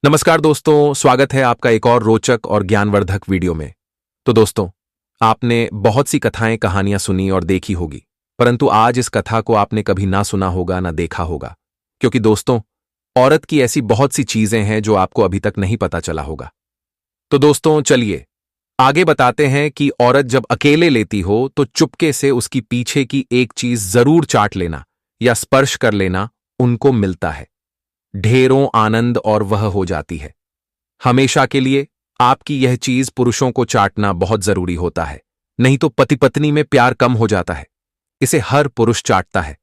नमस्कार दोस्तों, स्वागत है आपका एक और रोचक और ज्ञानवर्धक वीडियो में। तो दोस्तों, आपने बहुत सी कथाएं कहानियां सुनी और देखी होगी, परंतु आज इस कथा को आपने कभी ना सुना होगा ना देखा होगा, क्योंकि दोस्तों, औरत की ऐसी बहुत सी चीजें हैं जो आपको अभी तक नहीं पता चला होगा। तो दोस्तों चलिए आगे बताते हैं कि औरत जब अकेले लेती हो तो चुपके से उसकी पीछे की एक चीज जरूर चाट लेना या स्पर्श कर लेना उनको मिलता है ढेरों आनंद और वह हो जाती है हमेशा के लिए। आपकी यह चीज पुरुषों को चाटना बहुत जरूरी होता है, नहीं तो पति पत्नी में प्यार कम हो जाता है। इसे हर पुरुष चाटता है,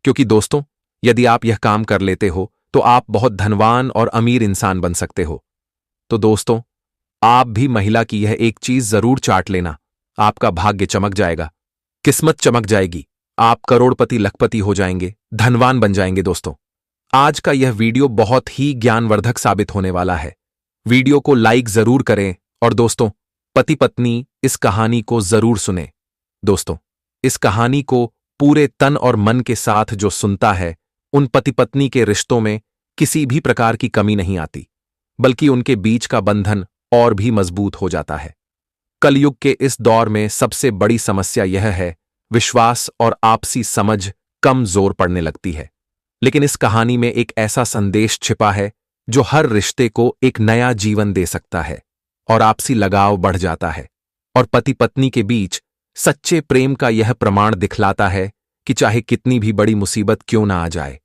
क्योंकि दोस्तों, यदि आप यह काम कर लेते हो तो आप बहुत धनवान और अमीर इंसान बन सकते हो। तो दोस्तों, आप भी महिला की यह एक चीज जरूर चाट लेना, आपका भाग्य चमक जाएगा, किस्मत चमक जाएगी, आप करोड़पति लखपति हो जाएंगे, धनवान बन जाएंगे। दोस्तों, आज का यह वीडियो बहुत ही ज्ञानवर्धक साबित होने वाला है। वीडियो को लाइक जरूर करें और दोस्तों, पति पत्नी इस कहानी को जरूर सुने। दोस्तों, इस कहानी को पूरे तन और मन के साथ जो सुनता है, उन पति पत्नी के रिश्तों में किसी भी प्रकार की कमी नहीं आती, बल्कि उनके बीच का बंधन और भी मजबूत हो जाता है। कलयुग के इस दौर में सबसे बड़ी समस्या यह है, विश्वास और आपसी समझ कम जोर पड़ने लगती है। लेकिन इस कहानी में एक ऐसा संदेश छिपा है जो हर रिश्ते को एक नया जीवन दे सकता है और आपसी लगाव बढ़ जाता है। और पति पत्नी के बीच सच्चे प्रेम का यह प्रमाण दिखलाता है कि चाहे कितनी भी बड़ी मुसीबत क्यों ना आ जाए,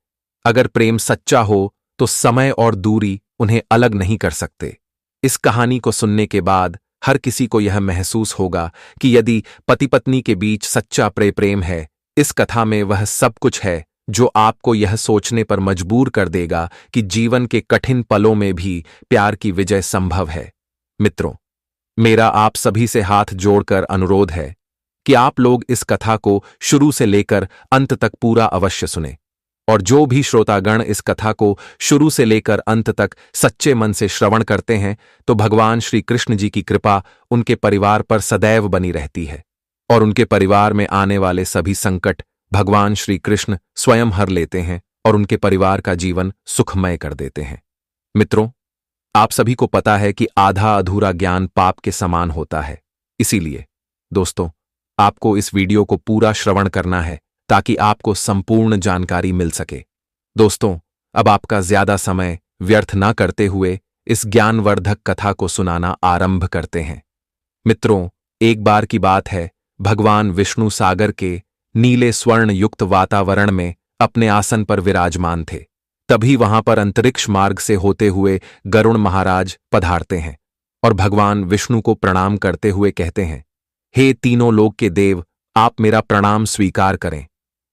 अगर प्रेम सच्चा हो तो समय और दूरी उन्हें अलग नहीं कर सकते। इस कहानी को सुनने के बाद हर किसी को यह महसूस होगा कि यदि पति पत्नी के बीच सच्चा प्रेम है, इस कथा में वह सब कुछ है जो आपको यह सोचने पर मजबूर कर देगा कि जीवन के कठिन पलों में भी प्यार की विजय संभव है। मित्रों, मेरा आप सभी से हाथ जोड़कर अनुरोध है कि आप लोग इस कथा को शुरू से लेकर अंत तक पूरा अवश्य सुने। और जो भी श्रोतागण इस कथा को शुरू से लेकर अंत तक सच्चे मन से श्रवण करते हैं, तो भगवान श्री कृष्ण जी की कृपा उनके परिवार पर सदैव बनी रहती है और उनके परिवार में आने वाले सभी संकट भगवान श्री कृष्ण स्वयं हर लेते हैं और उनके परिवार का जीवन सुखमय कर देते हैं। मित्रों, आप सभी को पता है कि आधा अधूरा ज्ञान पाप के समान होता है। इसीलिए दोस्तों, आपको इस वीडियो को पूरा श्रवण करना है ताकि आपको संपूर्ण जानकारी मिल सके। दोस्तों, अब आपका ज्यादा समय व्यर्थ न करते हुए इस ज्ञानवर्धक कथा को सुनाना आरंभ करते हैं। मित्रों, एक बार की बात है, भगवान विष्णु सागर के नीले स्वर्ण युक्त वातावरण में अपने आसन पर विराजमान थे। तभी वहां पर अंतरिक्ष मार्ग से होते हुए गरुड़ महाराज पधारते हैं और भगवान विष्णु को प्रणाम करते हुए कहते हैं, हे तीनों लोक के देव, आप मेरा प्रणाम स्वीकार करें।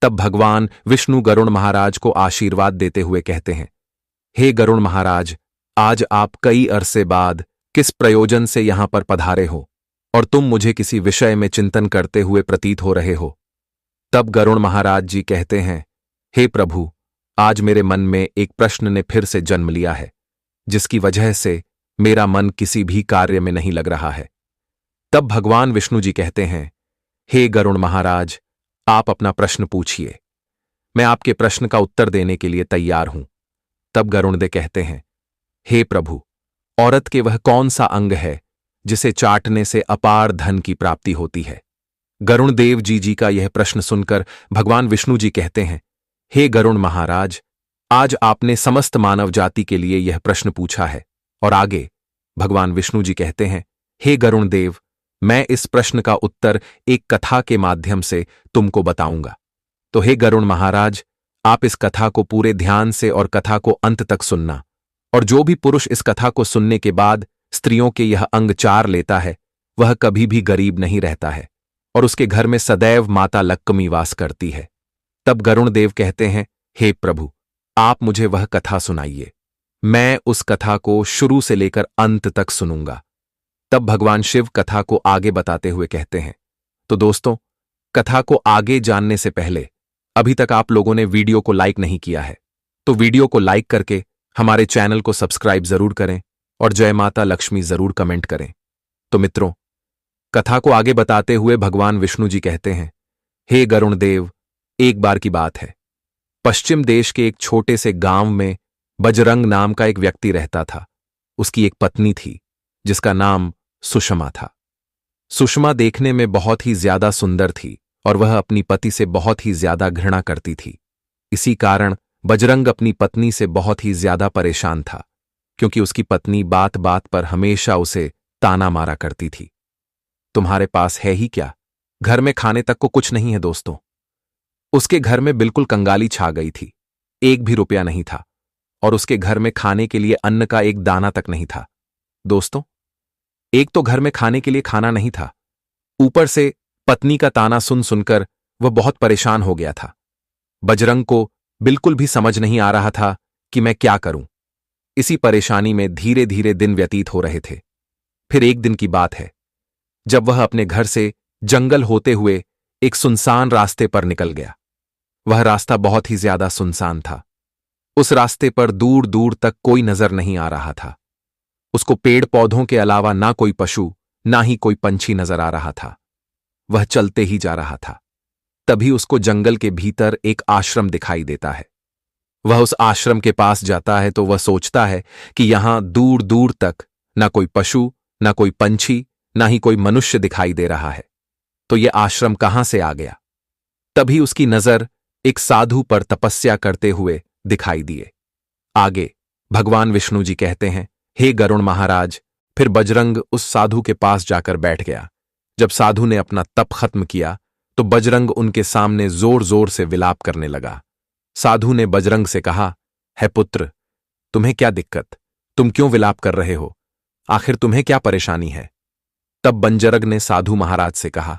तब भगवान विष्णु गरुड़ महाराज को आशीर्वाद देते हुए कहते हैं, हे गरुड़ महाराज, आज आप कई अरसे बाद किस प्रयोजन से यहां पर पधारे हो और तुम मुझे किसी विषय में चिंतन करते हुए प्रतीत हो रहे हो। तब गरुड़ महाराज जी कहते हैं, हे प्रभु, आज मेरे मन में एक प्रश्न ने फिर से जन्म लिया है, जिसकी वजह से मेरा मन किसी भी कार्य में नहीं लग रहा है। तब भगवान विष्णु जी कहते हैं, हे गरुड़ महाराज, आप अपना प्रश्न पूछिए, मैं आपके प्रश्न का उत्तर देने के लिए तैयार हूं। तब गरुड़देव कहते हैं, हे प्रभु, औरत के वह कौन सा अंग है जिसे चाटने से अपार धन की प्राप्ति होती है? गरुड़ देव जी का यह प्रश्न सुनकर भगवान विष्णु जी कहते हैं, हे गरुड़ महाराज, आज आपने समस्त मानव जाति के लिए यह प्रश्न पूछा है। और आगे भगवान विष्णु जी कहते हैं, हे गरुड़ देव, मैं इस प्रश्न का उत्तर एक कथा के माध्यम से तुमको बताऊंगा। तो हे गरुड़ महाराज, आप इस कथा को पूरे ध्यान से और कथा को अंत तक सुनना। और जो भी पुरुष इस कथा को सुनने के बाद स्त्रियों के यह अंग चार लेता है, वह कभी भी गरीब नहीं रहता है और उसके घर में सदैव माता लक्ष्मी वास करती है। तब गरुड़ देव कहते हैं, हे प्रभु, आप मुझे वह कथा सुनाइए, मैं उस कथा को शुरू से लेकर अंत तक सुनूंगा। तब भगवान शिव कथा को आगे बताते हुए कहते हैं। तो दोस्तों, कथा को आगे जानने से पहले अभी तक आप लोगों ने वीडियो को लाइक नहीं किया है, तो वीडियो को लाइक करके हमारे चैनल को सब्सक्राइब जरूर करें और जय माता लक्ष्मी जरूर कमेंट करें। तो मित्रों, कथा को आगे बताते हुए भगवान विष्णु जी कहते हैं, हे गरुड़ देव, एक बार की बात है, पश्चिम देश के एक छोटे से गांव में बजरंग नाम का एक व्यक्ति रहता था। उसकी एक पत्नी थी जिसका नाम सुषमा था। सुषमा देखने में बहुत ही ज्यादा सुंदर थी और वह अपनी पति से बहुत ही ज्यादा घृणा करती थी। इसी कारण बजरंग अपनी पत्नी से बहुत ही ज्यादा परेशान था, क्योंकि उसकी पत्नी बात बात पर हमेशा उसे ताना मारा करती थी। तुम्हारे पास है ही क्या, घर में खाने तक को कुछ नहीं है दोस्तों। उसके घर में बिल्कुल कंगाली छा गई थी। एक भी रुपया नहीं था और उसके घर में खाने के लिए अन्न का एक दाना तक नहीं था। दोस्तों, एक तो घर में खाने के लिए खाना नहीं था, ऊपर से पत्नी का ताना सुन सुनकर वह बहुत परेशान हो गया था। बजरंग को बिल्कुल भी समझ नहीं आ रहा था कि मैं क्या करूं। इसी परेशानी में धीरे धीरे दिन व्यतीत हो रहे थे। फिर एक दिन की बात है, जब वह अपने घर से जंगल होते हुए एक सुनसान रास्ते पर निकल गया। वह रास्ता बहुत ही ज्यादा सुनसान था। उस रास्ते पर दूर दूर तक कोई नजर नहीं आ रहा था। उसको पेड़ पौधों के अलावा ना कोई पशु ना ही कोई पंछी नजर आ रहा था। वह चलते ही जा रहा था। तभी उसको जंगल के भीतर एक आश्रम दिखाई देता है। वह उस आश्रम के पास जाता है तो वह सोचता है कि यहां दूर दूर तक ना कोई पशु ना कोई पंछी ना ही कोई मनुष्य दिखाई दे रहा है, तो यह आश्रम कहां से आ गया। तभी उसकी नजर एक साधु पर तपस्या करते हुए दिखाई दिए। आगे भगवान विष्णु जी कहते हैं, हे गरुण महाराज। फिर बजरंग उस साधु के पास जाकर बैठ गया। जब साधु ने अपना तप खत्म किया तो बजरंग उनके सामने जोर जोर से विलाप करने लगा। साधु ने बजरंग से कहा, है पुत्र, तुम्हें क्या दिक्कत, तुम क्यों विलाप कर रहे हो, आखिर तुम्हें क्या परेशानी है। तब बंजरग ने साधु महाराज से कहा,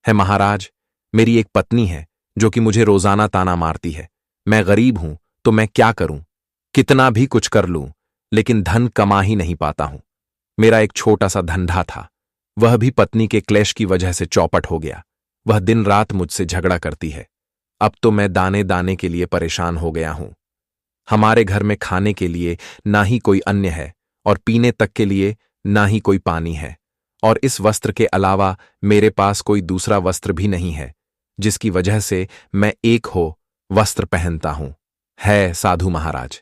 है महाराज, मेरी एक पत्नी है जो कि मुझे रोजाना ताना मारती है। मैं गरीब हूं तो मैं क्या करूं, कितना भी कुछ कर लूं लेकिन धन कमा ही नहीं पाता हूं। मेरा एक छोटा सा धंधा था, वह भी पत्नी के क्लेश की वजह से चौपट हो गया। वह दिन रात मुझसे झगड़ा करती है। अब तो मैं दाने दाने के लिए परेशान हो गया हूं। हमारे घर में खाने के लिए ना ही कोई अन्न है और पीने तक के लिए ना ही कोई पानी है, और इस वस्त्र के अलावा मेरे पास कोई दूसरा वस्त्र भी नहीं है, जिसकी वजह से मैं एक हो वस्त्र पहनता हूं। है साधु महाराज,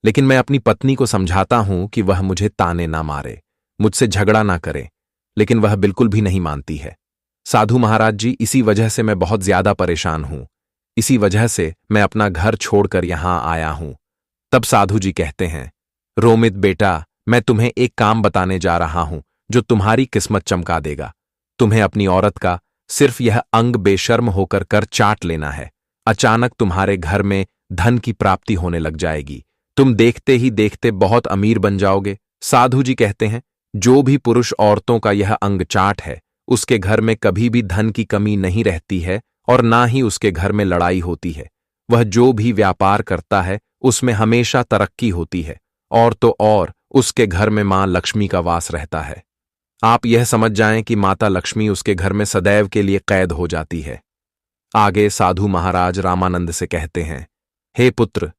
लेकिन मैं अपनी पत्नी को समझाता हूं कि वह मुझे ताने ना मारे, मुझसे झगड़ा ना करे, लेकिन वह बिल्कुल भी नहीं मानती है। साधु महाराज जी, इसी वजह से मैं बहुत ज्यादा परेशान हूं। इसी वजह से मैं अपना घर छोड़कर यहां आया हूं। तब साधु जी कहते हैं, रोमित बेटा, मैं तुम्हें एक काम बताने जा रहा हूं जो तुम्हारी किस्मत चमका देगा। तुम्हें अपनी औरत का सिर्फ यह अंग बेशर्म होकर कर चाट लेना है। अचानक तुम्हारे घर में धन की प्राप्ति होने लग जाएगी। तुम देखते ही देखते बहुत अमीर बन जाओगे। साधु जी कहते हैं, जो भी पुरुष औरतों का यह अंग चाट है, उसके घर में कभी भी धन की कमी नहीं रहती है और ना ही उसके घर में लड़ाई होती है। वह जो भी व्यापार करता है उसमें हमेशा तरक्की होती है, और तो और उसके घर में मां लक्ष्मी का वास रहता है। आप यह समझ जाएं कि माता लक्ष्मी उसके घर में सदैव के लिए कैद हो जाती है। आगे साधु महाराज रामानंद से कहते हैं, हे पुत्र,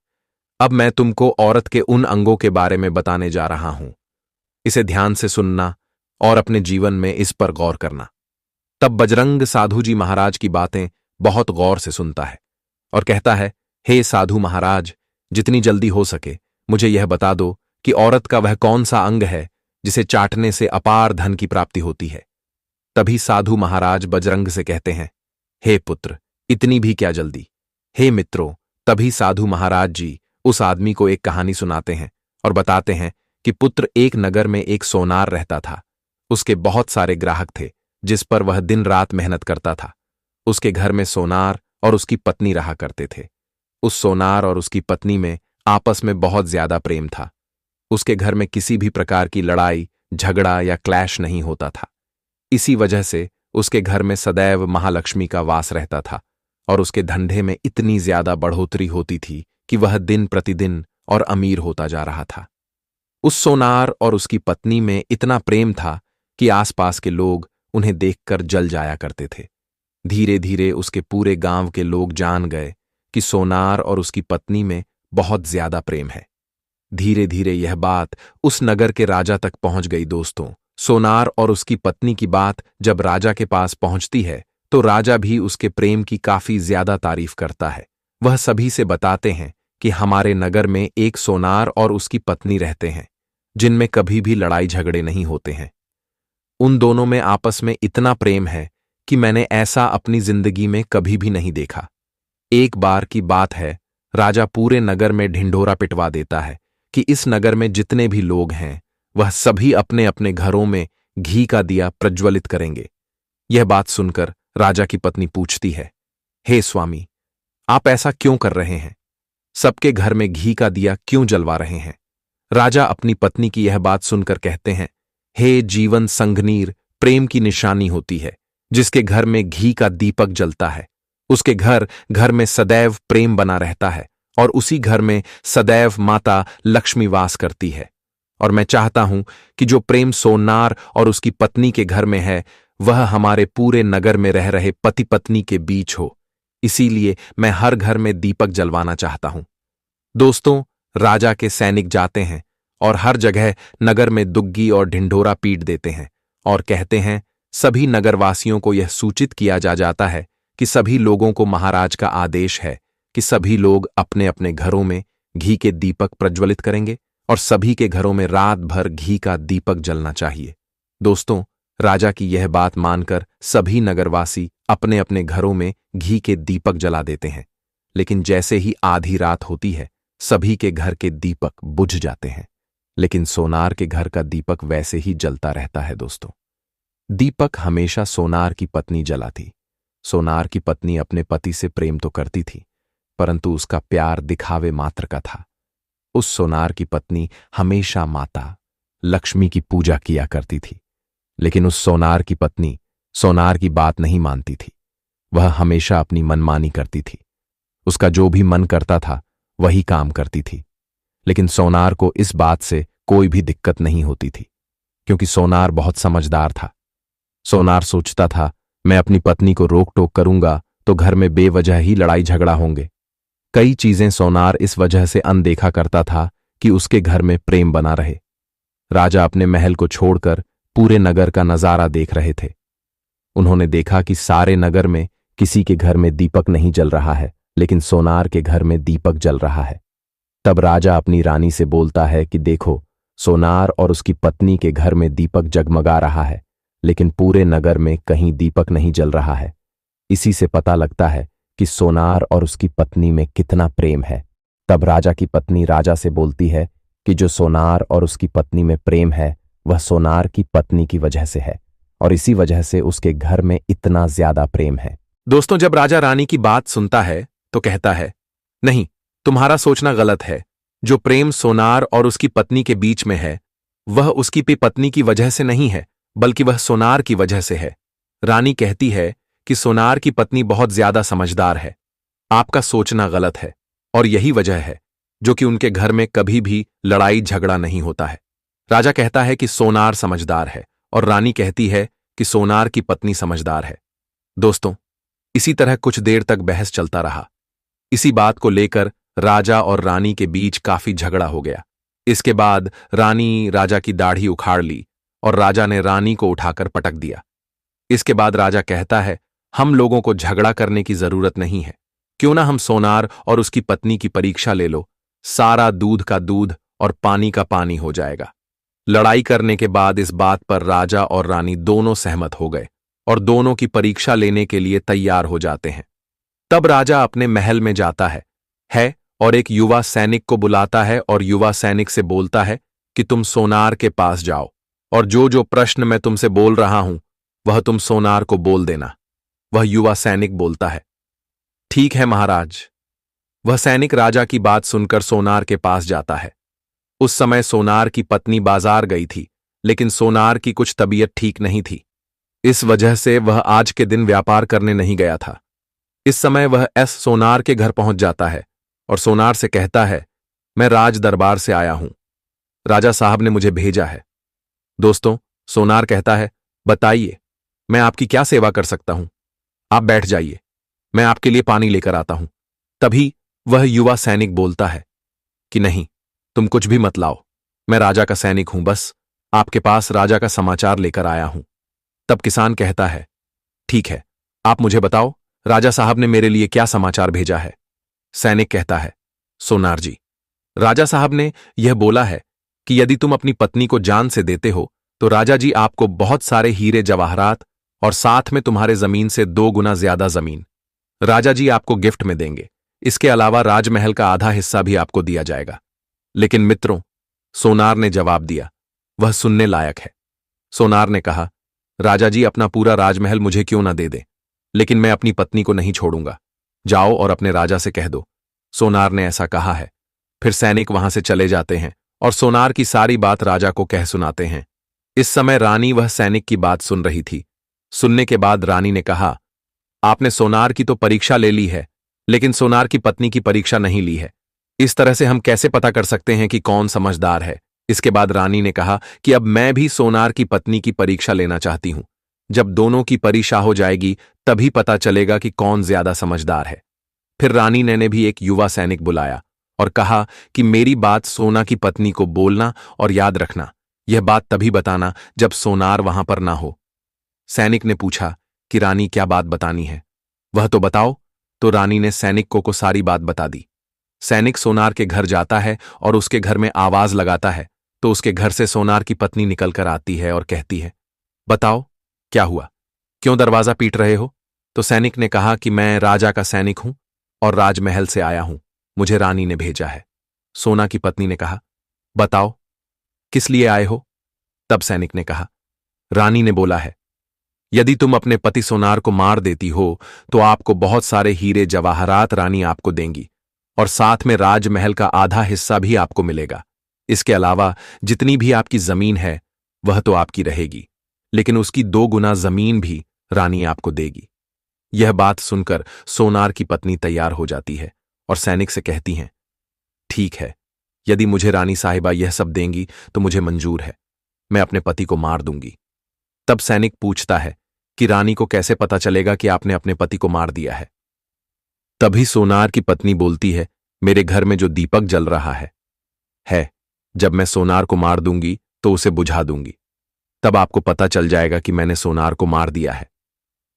अब मैं तुमको औरत के उन अंगों के बारे में बताने जा रहा हूं। इसे ध्यान से सुनना और अपने जीवन में इस पर गौर करना। तब बजरंग साधु जी महाराज की बातें बहुत गौर से सुनता है और कहता है, हे साधु महाराज, जितनी जल्दी हो सके मुझे यह बता दो कि औरत का वह कौन सा अंग है जिसे चाटने से अपार धन की प्राप्ति होती है। तभी साधु महाराज बजरंग से कहते हैं, हे पुत्र, इतनी भी क्या जल्दी। हे मित्रों, तभी साधु महाराज जी उस आदमी को एक कहानी सुनाते हैं और बताते हैं कि पुत्र, एक नगर में एक सोनार रहता था। उसके बहुत सारे ग्राहक थे जिस पर वह दिन रात मेहनत करता था। उसके घर में सोनार और उसकी पत्नी रहा करते थे। उस सोनार और उसकी पत्नी में आपस में बहुत ज्यादा प्रेम था। उसके घर में किसी भी प्रकार की लड़ाई झगड़ा या क्लैश नहीं होता था। इसी वजह से उसके घर में सदैव महालक्ष्मी का वास रहता था और उसके धंधे में इतनी ज्यादा बढ़ोतरी होती थी कि वह दिन प्रतिदिन और अमीर होता जा रहा था। उस सोनार और उसकी पत्नी में इतना प्रेम था कि आसपास के लोग उन्हें देखकर जल जाया करते थे। धीरे धीरे उसके पूरे गांव के लोग जान गए कि सोनार और उसकी पत्नी में बहुत ज्यादा प्रेम है। धीरे धीरे यह बात उस नगर के राजा तक पहुंच गई। दोस्तों, सोनार और उसकी पत्नी की बात जब राजा के पास पहुंचती है तो राजा भी उसके प्रेम की काफी ज्यादा तारीफ करता है। वह सभी से बताते हैं कि हमारे नगर में एक सोनार और उसकी पत्नी रहते हैं। जिनमें कभी भी लड़ाई झगड़े नहीं होते हैं। उन दोनों में आपस में इतना प्रेम है कि मैंने ऐसा अपनी जिंदगी में कभी भी नहीं देखा। एक बार की बात है, राजा पूरे नगर में ढिंढोरा पिटवा देता है कि इस नगर में जितने भी लोग हैं वह सभी अपने अपने घरों में घी का दिया प्रज्वलित करेंगे। यह बात सुनकर राजा की पत्नी पूछती है, हे स्वामी, आप ऐसा क्यों कर रहे हैं? सबके घर में घी का दिया क्यों जलवा रहे हैं? राजा अपनी पत्नी की यह बात सुनकर कहते हैं, हे जीवन संगनीर, प्रेम की निशानी होती है। जिसके घर में घी का दीपक जलता है उसके घर घर में सदैव प्रेम बना रहता है और उसी घर में सदैव माता लक्ष्मी वास करती है। और मैं चाहता हूं कि जो प्रेम सोनार और उसकी पत्नी के घर में है वह हमारे पूरे नगर में रह रहे पति पत्नी के बीच हो। इसीलिए मैं हर घर में दीपक जलवाना चाहता हूं। दोस्तों, राजा के सैनिक जाते हैं और हर जगह नगर में दुग्गी और ढिंढोरा पीट देते हैं और कहते हैं, सभी नगरवासियों को यह सूचित किया जाता है कि सभी लोगों को महाराज का आदेश है कि सभी लोग अपने अपने घरों में घी के दीपक प्रज्वलित करेंगे और सभी के घरों में रात भर घी का दीपक जलना चाहिए। दोस्तों, राजा की यह बात मानकर सभी नगरवासी अपने अपने घरों में घी के दीपक जला देते हैं। लेकिन जैसे ही आधी रात होती है सभी के घर के दीपक बुझ जाते हैं, लेकिन सोनार के घर का दीपक वैसे ही जलता रहता है। दोस्तों, दीपक हमेशा सोनार की पत्नी जलाती। सोनार की पत्नी अपने पति से प्रेम तो करती थी, परंतु उसका प्यार दिखावे मात्र का था। उस सोनार की पत्नी हमेशा माता लक्ष्मी की पूजा किया करती थी, लेकिन उस सोनार की पत्नी सोनार की बात नहीं मानती थी। वह हमेशा अपनी मनमानी करती थी। उसका जो भी मन करता था वही काम करती थी। लेकिन सोनार को इस बात से कोई भी दिक्कत नहीं होती थी, क्योंकि सोनार बहुत समझदार था। सोनार सोचता था, मैं अपनी पत्नी को रोक टोक करूंगा तो घर में बेवजह ही लड़ाई झगड़ा होंगे। कई चीजें सोनार इस वजह से अनदेखा करता था कि उसके घर में प्रेम बना रहे। राजा अपने महल को छोड़कर पूरे नगर का नजारा देख रहे थे। उन्होंने देखा कि सारे नगर में किसी के घर में दीपक नहीं जल रहा है, लेकिन सोनार के घर में दीपक जल रहा है। तब राजा अपनी रानी से बोलता है कि देखो, सोनार और उसकी पत्नी के घर में दीपक जगमगा रहा है, लेकिन पूरे नगर में कहीं दीपक नहीं जल रहा है। इसी से पता लगता है कि सोनार और उसकी पत्नी में कितना प्रेम है। तब राजा की पत्नी राजा से बोलती है कि जो सोनार और उसकी पत्नी में प्रेम है वह सोनार की पत्नी की वजह से है और इसी वजह से उसके घर में इतना ज्यादा प्रेम है। दोस्तों, जब राजा रानी की बात सुनता है तो कहता है, नहीं, तुम्हारा सोचना गलत है। जो प्रेम सोनार और उसकी पत्नी के बीच में है वह उसकी पत्नी की वजह से नहीं है, बल्कि वह सोनार की वजह से है। रानी कहती है कि सोनार की पत्नी बहुत ज्यादा समझदार है। आपका सोचना गलत है और यही वजह है जो कि उनके घर में कभी भी लड़ाई झगड़ा नहीं होता है। राजा कहता है कि सोनार समझदार है और रानी कहती है कि सोनार की पत्नी समझदार है। दोस्तों, इसी तरह कुछ देर तक बहस चलता रहा। इसी बात को लेकर राजा और रानी के बीच काफी झगड़ा हो गया। इसके बाद रानी राजा की दाढ़ी उखाड़ ली और राजा ने रानी को उठाकर पटक दिया। इसके बाद राजा कहता है, हम लोगों को झगड़ा करने की जरूरत नहीं है। क्यों ना हम सोनार और उसकी पत्नी की परीक्षा ले लो, सारा दूध का दूध और पानी का पानी हो जाएगा। लड़ाई करने के बाद इस बात पर राजा और रानी दोनों सहमत हो गए और दोनों की परीक्षा लेने के लिए तैयार हो जाते हैं। तब राजा अपने महल में जाता है और एक युवा सैनिक को बुलाता है और युवा सैनिक से बोलता है कि तुम सोनार के पास जाओ और जो जो प्रश्न मैं तुमसे बोल रहा हूं वह तुम सोनार को बोल देना। वह युवा सैनिक बोलता है, ठीक है महाराज। वह सैनिक राजा की बात सुनकर सोनार के पास जाता है। उस समय सोनार की पत्नी बाजार गई थी, लेकिन सोनार की कुछ तबीयत ठीक नहीं थी। इस वजह से वह आज के दिन व्यापार करने नहीं गया था। इस समय वह सोनार के घर पहुंच जाता है और सोनार से कहता है, मैं राज दरबार से आया हूं, राजा साहब ने मुझे भेजा है। दोस्तों, सोनार कहता है, बताइए, मैं आपकी क्या सेवा कर सकता हूं? आप बैठ जाइए, मैं आपके लिए पानी लेकर आता हूं। तभी वह युवा सैनिक बोलता है कि नहीं, तुम कुछ भी मत लाओ, मैं राजा का सैनिक हूं, बस आपके पास राजा का समाचार लेकर आया हूं। तब किसान कहता है, ठीक है, आप मुझे बताओ, राजा साहब ने मेरे लिए क्या समाचार भेजा है? सैनिक कहता है, सोनार जी, राजा साहब ने यह बोला है कि यदि तुम अपनी पत्नी को जान से देते हो तो राजा जी आपको बहुत सारे हीरे जवाहरात और साथ में तुम्हारे जमीन से 2 गुना ज्यादा जमीन राजा जी आपको गिफ्ट में देंगे। इसके अलावा राजमहल का आधा हिस्सा भी आपको दिया जाएगा। लेकिन मित्रों, सोनार ने जवाब दिया, वह सुनने लायक है। सोनार ने कहा, राजा जी अपना पूरा राजमहल मुझे क्यों ना दे दे, लेकिन मैं अपनी पत्नी को नहीं छोड़ूंगा। जाओ और अपने राजा से कह दो। सोनार ने ऐसा कहा है। फिर सैनिक वहां से चले जाते हैं और सोनार की सारी बात राजा को कह सुनाते हैं। इस समय रानी वह सैनिक की बात सुन रही थी। सुनने के बाद रानी ने कहा, आपने सोनार की तो परीक्षा ले ली है, लेकिन सोनार की पत्नी की परीक्षा नहीं ली है। इस तरह से हम कैसे पता कर सकते हैं कि कौन समझदार है? इसके बाद रानी ने कहा कि अब मैं भी सोनार की पत्नी की परीक्षा लेना चाहती हूं। जब दोनों की परीक्षा हो जाएगी तभी पता चलेगा कि कौन ज्यादा समझदार है। फिर रानी ने भी एक युवा सैनिक बुलाया और कहा कि मेरी बात सोना की पत्नी को बोलना और याद रखना, यह बात तभी बताना जब सोनार वहां पर ना हो। सैनिक ने पूछा कि रानी क्या बात बतानी है, वह तो बताओ। तो रानी ने सैनिक को सारी बात बता दी। सैनिक सोनार के घर जाता है और उसके घर में आवाज लगाता है तो उसके घर से सोनार की पत्नी निकलकर आती है और कहती है, बताओ क्या हुआ, क्यों दरवाजा पीट रहे हो? तो सैनिक ने कहा कि मैं राजा का सैनिक हूं और राजमहल से आया हूं, मुझे रानी ने भेजा है। सोना की पत्नी ने कहा, बताओ किस लिए आए हो? तब सैनिक ने कहा, रानी ने बोला है, यदि तुम अपने पति सोनार को मार देती हो तो आपको बहुत सारे हीरे जवाहरात रानी आपको देंगी और साथ में राजमहल का आधा हिस्सा भी आपको मिलेगा। इसके अलावा जितनी भी आपकी जमीन है वह तो आपकी रहेगी, लेकिन उसकी 2 गुना जमीन भी रानी आपको देगी। यह बात सुनकर सोनार की पत्नी तैयार हो जाती है और सैनिक से कहती हैं, ठीक है, यदि मुझे रानी साहिबा यह सब देंगी तो मुझे मंजूर है, मैं अपने पति को मार दूंगी। तब सैनिक पूछता है कि रानी को कैसे पता चलेगा कि आपने अपने पति को मार दिया है? तभी सोनार की पत्नी बोलती है, मेरे घर में जो दीपक जल रहा है, जब मैं सोनार को मार दूंगी तो उसे बुझा दूंगी, तब आपको पता चल जाएगा कि मैंने सोनार को मार दिया है।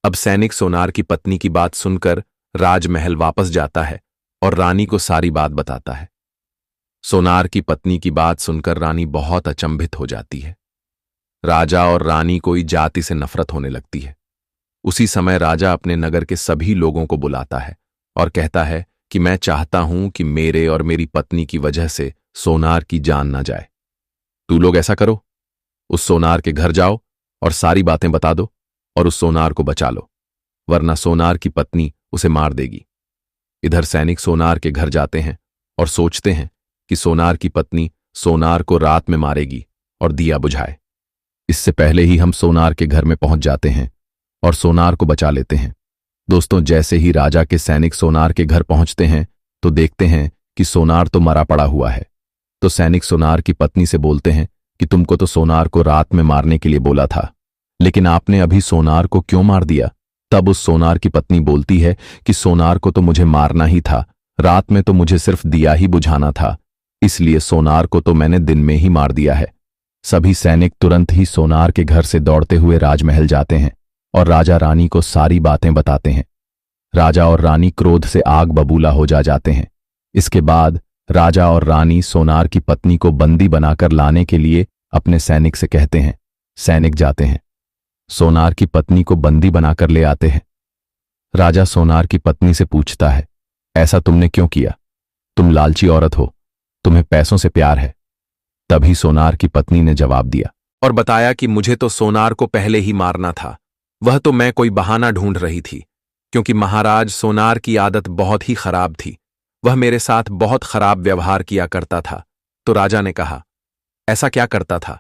अब सैनिक सोनार की पत्नी की बात सुनकर राजमहल वापस जाता है और रानी को सारी बात बताता है। सोनार की पत्नी की बात सुनकर रानी बहुत अचंभित हो जाती है। राजा और रानी को जाति से नफरत होने लगती है। उसी समय राजा अपने नगर के सभी लोगों को बुलाता है और कहता है कि मैं चाहता हूं कि मेरे और मेरी पत्नी की वजह से सोनार की जान ना जाए। तू लोग ऐसा करो, उस सोनार के घर जाओ और सारी बातें बता दो और उस सोनार को बचा लो, वरना सोनार की पत्नी उसे मार देगी। इधर सैनिक सोनार के घर जाते हैं और सोचते हैं कि सोनार की पत्नी सोनार को रात में मारेगी और दिया बुझाए। इससे पहले ही हम सोनार के घर में पहुंच जाते हैं और सोनार को बचा लेते हैं। दोस्तों, जैसे ही राजा के सैनिक सोनार के घर पहुंचते हैं तो देखते हैं कि सोनार तो मरा पड़ा हुआ है। तो सैनिक सोनार की पत्नी से बोलते हैं कि तुमको तो सोनार को रात में मारने के लिए बोला था, लेकिन आपने अभी सोनार को क्यों मार दिया? तब उस सोनार की पत्नी बोलती है कि सोनार को तो मुझे मारना ही था, रात में तो मुझे सिर्फ दिया ही बुझाना था, इसलिए सोनार को तो मैंने दिन में ही मार दिया है। सभी सैनिक तुरंत ही सोनार के घर से दौड़ते हुए राजमहल जाते हैं और राजा रानी को सारी बातें बताते हैं। राजा और रानी क्रोध से आग बबूला हो जाते हैं। इसके बाद राजा और रानी सोनार की पत्नी को बंदी बनाकर लाने के लिए अपने सैनिक से कहते हैं। सैनिक जाते हैं, सोनार की पत्नी को बंदी बनाकर ले आते हैं। राजा सोनार की पत्नी से पूछता है, ऐसा तुमने क्यों किया? तुम लालची औरत हो, तुम्हें पैसों से प्यार है। तभी सोनार की पत्नी ने जवाब दिया और बताया कि मुझे तो सोनार को पहले ही मारना था, वह तो मैं कोई बहाना ढूंढ रही थी, क्योंकि महाराज सोनार की आदत बहुत ही खराब थी, वह मेरे साथ बहुत खराब व्यवहार किया करता था। तो राजा ने कहा, ऐसा क्या करता था?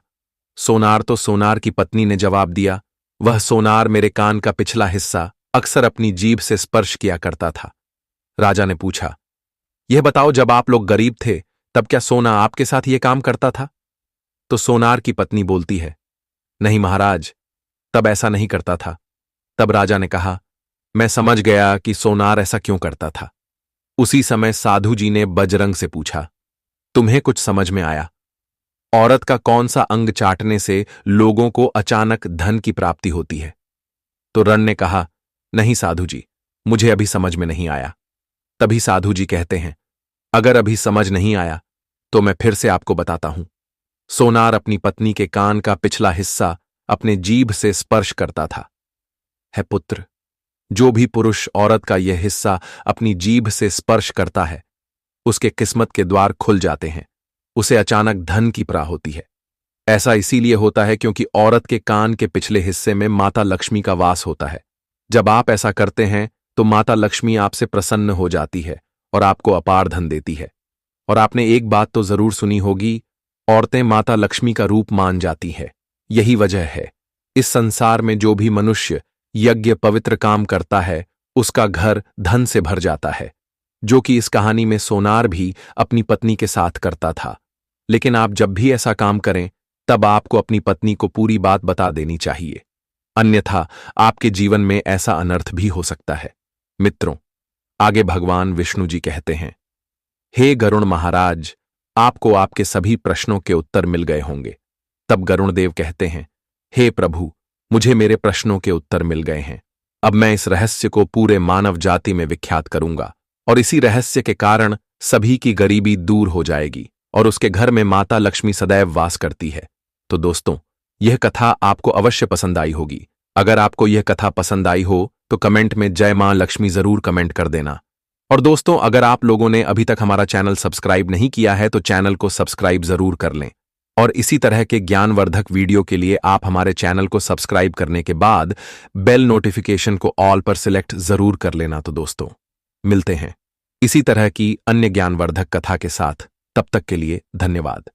सोनार तो सोनार की पत्नी ने जवाब दिया, वह सोनार मेरे कान का पिछला हिस्सा अक्सर अपनी जीभ से स्पर्श किया करता था। राजा ने पूछा, यह बताओ, जब आप लोग गरीब थे तब क्या सोना आपके साथ यह काम करता था? तो सोनार की पत्नी बोलती है, नहीं महाराज, तब ऐसा नहीं करता था। तब राजा ने कहा, मैं समझ गया कि सोनार ऐसा क्यों करता था। उसी समय साधु जी ने बजरंग से पूछा, तुम्हें कुछ समझ में आया? औरत का कौन सा अंग चाटने से लोगों को अचानक धन की प्राप्ति होती है? तो रण ने कहा, नहीं साधु जी, मुझे अभी समझ में नहीं आया। तभी साधु जी कहते हैं, अगर अभी समझ नहीं आया तो मैं फिर से आपको बताता हूं। सोनार अपनी पत्नी के कान का पिछला हिस्सा अपने जीभ से स्पर्श करता था। है पुत्र, जो भी पुरुष औरत का यह हिस्सा अपनी जीभ से स्पर्श करता है, उसके किस्मत के द्वार खुल जाते हैं, उसे अचानक धन की प्राप्ति होती है। ऐसा इसीलिए होता है क्योंकि औरत के कान के पिछले हिस्से में माता लक्ष्मी का वास होता है। जब आप ऐसा करते हैं तो माता लक्ष्मी आपसे प्रसन्न हो जाती है और आपको अपार धन देती है। और आपने एक बात तो जरूर सुनी होगी, औरतें माता लक्ष्मी का रूप मान जाती है। यही वजह है इस संसार में जो भी मनुष्य यज्ञ पवित्र काम करता है, उसका घर धन से भर जाता है, जो कि इस कहानी में सोनार भी अपनी पत्नी के साथ करता था। लेकिन आप जब भी ऐसा काम करें, तब आपको अपनी पत्नी को पूरी बात बता देनी चाहिए, अन्यथा आपके जीवन में ऐसा अनर्थ भी हो सकता है। मित्रों, आगे भगवान विष्णु जी कहते हैं, हे गरुण महाराज, आपको आपके सभी प्रश्नों के उत्तर मिल गए होंगे। तब गरुण देव कहते हैं, हे प्रभु, मुझे मेरे प्रश्नों के उत्तर मिल गए हैं। अब मैं इस रहस्य को पूरे मानव जाति में विख्यात करूंगा और इसी रहस्य के कारण सभी की गरीबी दूर हो जाएगी और उसके घर में माता लक्ष्मी सदैव वास करती है। तो दोस्तों, यह कथा आपको अवश्य पसंद आई होगी। अगर आपको यह कथा पसंद आई हो तो कमेंट में जय मां लक्ष्मी जरूर कमेंट कर देना। और दोस्तों, अगर आप लोगों ने अभी तक हमारा चैनल सब्सक्राइब नहीं किया है तो चैनल को सब्सक्राइब जरूर कर लें। और इसी तरह के ज्ञानवर्धक वीडियो के लिए आप हमारे चैनल को सब्सक्राइब करने के बाद बेल नोटिफिकेशन को ऑल पर सिलेक्ट जरूर कर लेना। तो दोस्तों, मिलते हैं इसी तरह की अन्य ज्ञानवर्धक कथा के साथ। तब तक के लिए धन्यवाद।